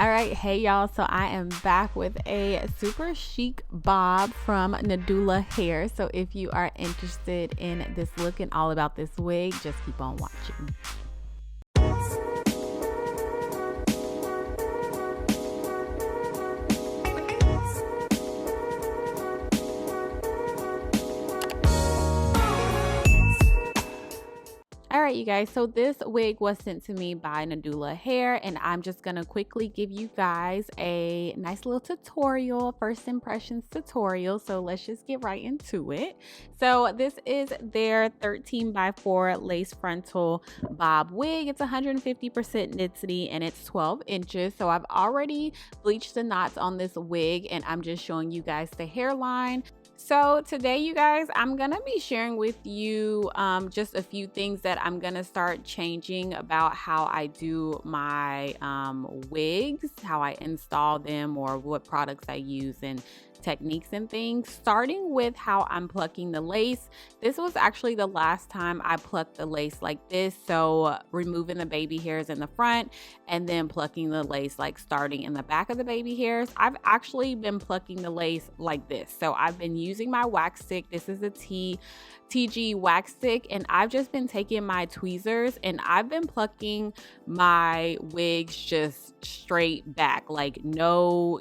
All right, hey y'all, so I am back with a super chic bob from Nadula hair. So if you are interested in this look and all about this wig, just keep on watching. All right, you guys, so this wig was sent to me by Nadula Hair, and I'm just gonna quickly give you guys a nice little tutorial, first impressions tutorial. So let's just get right into it. So this is their 13x4 lace frontal bob wig. It's 150% density and it's 12 inches. So I've already bleached the knots on this wig and I'm just showing you guys the hairline. So today, you guys, I'm gonna be sharing with you just a few things that I'm gonna start changing about how I do my wigs, how I install them, or what products I use and techniques and things, starting with how I'm plucking the lace. This was actually the last time I plucked the lace like this. So removing the baby hairs in the front and then plucking the lace, like starting in the back of the baby hairs. I've actually been plucking the lace like this. So I've been using my wax stick. This is a TG wax stick, and I've just been taking my tweezers and I've been plucking my wigs just straight back, like no,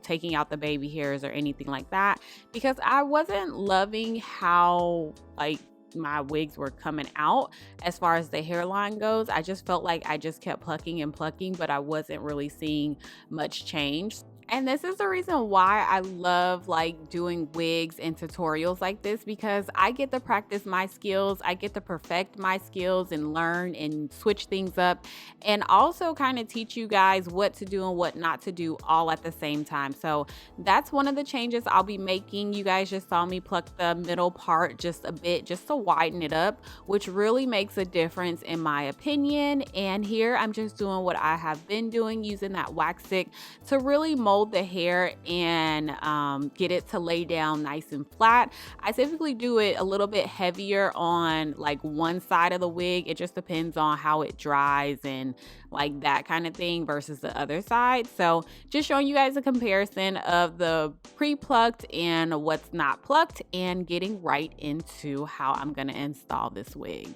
taking out the baby hairs or anything like that, because I wasn't loving how like my wigs were coming out as far as the hairline goes. I just felt like I just kept plucking and plucking, but I wasn't really seeing much change. And this is the reason why I love like doing wigs and tutorials like this, because I get to practice my skills, I get to perfect my skills and learn and switch things up, and also kind of teach you guys what to do and what not to do all at the same time. So that's one of the changes I'll be making. You guys just saw me pluck the middle part just a bit, just to widen it up, which really makes a difference in my opinion. And here I'm just doing what I have been doing, using that wax stick to really mold the hair and get it to lay down nice and flat. I typically do it a little bit heavier on like one side of the wig. It just depends on how it dries and like that kind of thing versus the other side. So just showing you guys a comparison of the pre-plucked and what's not plucked, and getting right into how I'm going to install this wig.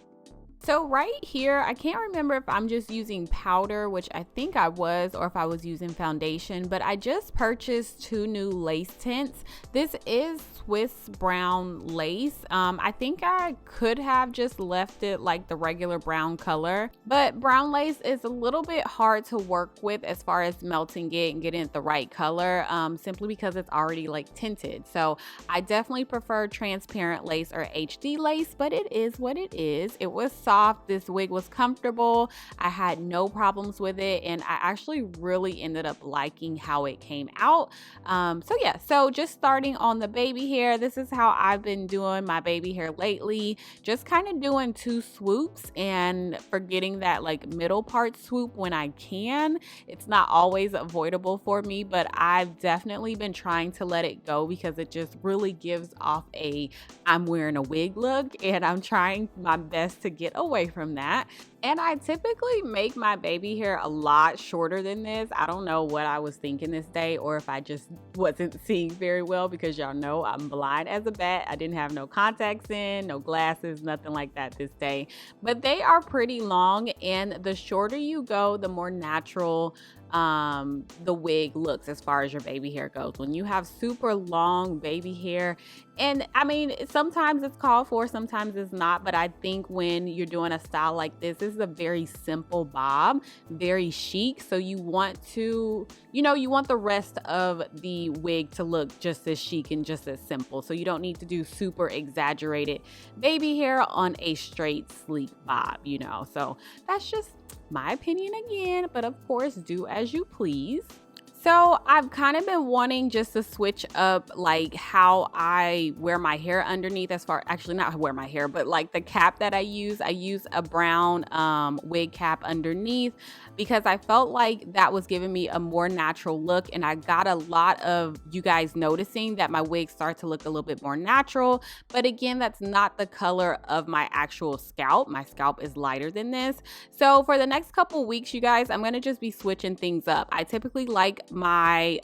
So right here, I can't remember if I'm just using powder, which I think I was, or if I was using foundation, but I just purchased 2 new lace tints. This is Swiss brown lace. I think I could have just left it like the regular brown color, but brown lace is a little bit hard to work with as far as melting it and getting it the right color, simply because it's already like tinted. So I definitely prefer transparent lace or HD lace, but it is what it is. It was soft. This wig was comfortable. I had no problems with it, and I actually really ended up liking how it came out. So just starting on the baby hair, this is how I've been doing my baby hair lately. Just kind of doing 2 swoops and forgetting that like middle part swoop when I can. It's not always avoidable for me, but I've definitely been trying to let it go because it just really gives off a I'm wearing a wig look, and I'm trying my best to get away from that. And I typically make my baby hair a lot shorter than this. I don't know what I was thinking this day, or if I just wasn't seeing very well, because y'all know I'm blind as a bat. I didn't have no contacts in, no glasses, nothing like that this day. But they are pretty long, and the shorter you go, the more natural the wig looks as far as your baby hair goes. When you have super long baby hair, and I mean, sometimes it's called for, sometimes it's not, but I think when you're doing a style like this is a very simple bob, very chic. So you want to, you want the rest of the wig to look just as chic and just as simple. So you don't need to do super exaggerated baby hair on a straight, sleek bob, So that's just my opinion again, but of course, do as you please. So I've kind of been wanting just to switch up like how I wear my hair underneath, as far, actually not wear my hair, but like the cap that I use a brown wig cap underneath, because I felt like that was giving me a more natural look. And I got a lot of you guys noticing that my wigs start to look a little bit more natural. But again, that's not the color of my actual scalp. My scalp is lighter than this. So for the next couple weeks, you guys, I'm going to just be switching things up. I typically like my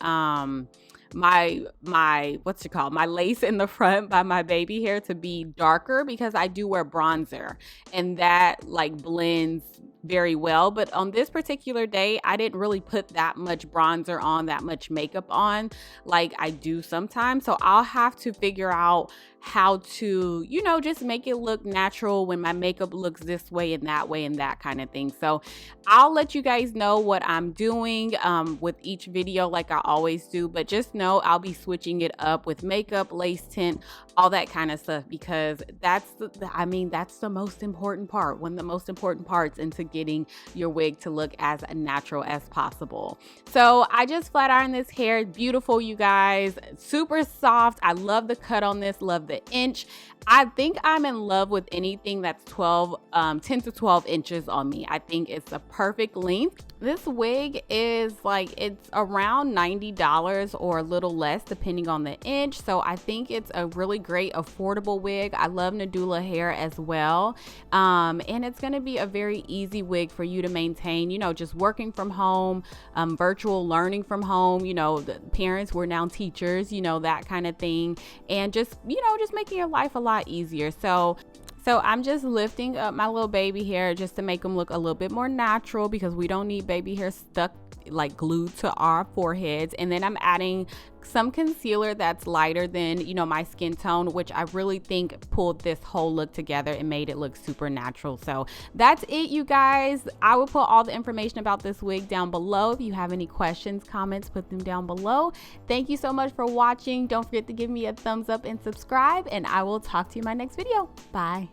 what's it called, my lace in the front by my baby hair to be darker, because I do wear bronzer and that like blends very well. But on this particular day, I didn't really put that much bronzer on, that much makeup on like I do sometimes. So I'll have to figure out how to, you know, just make it look natural when my makeup looks this way and that kind of thing. So I'll let you guys know what I'm doing with each video like I always do, but just know I'll be switching it up with makeup, lace tint, all that kind of stuff, because that's the most important part, one of the most important parts into getting your wig to look as natural as possible. So I just flat ironed this hair. Beautiful, you guys, super soft. I love the cut on this, love the inch. I think I'm in love with anything that's 10 to 12 inches on me. I think it's a perfect length. This wig is like, it's around $90 or a little less depending on the inch. So I think it's a really great affordable wig. I love Nadula hair as well. And it's going to be a very easy wig for you to maintain, you know, just working from home, virtual learning from home, you know, the parents, we're now teachers, you know, that kind of thing. And just, you know, just making your life a lot easier. So I'm just lifting up my little baby hair just to make them look a little bit more natural, because we don't need baby hair stuck like glued to our foreheads. And then I'm adding some concealer that's lighter than, you know, my skin tone, which I really think pulled this whole look together and made it look super natural. So that's it, you guys. I will put all the information about this wig down below. If you have any questions, comments, put them down below. Thank you so much for watching. Don't forget to give me a thumbs up and subscribe, and I will talk to you in my next video. Bye.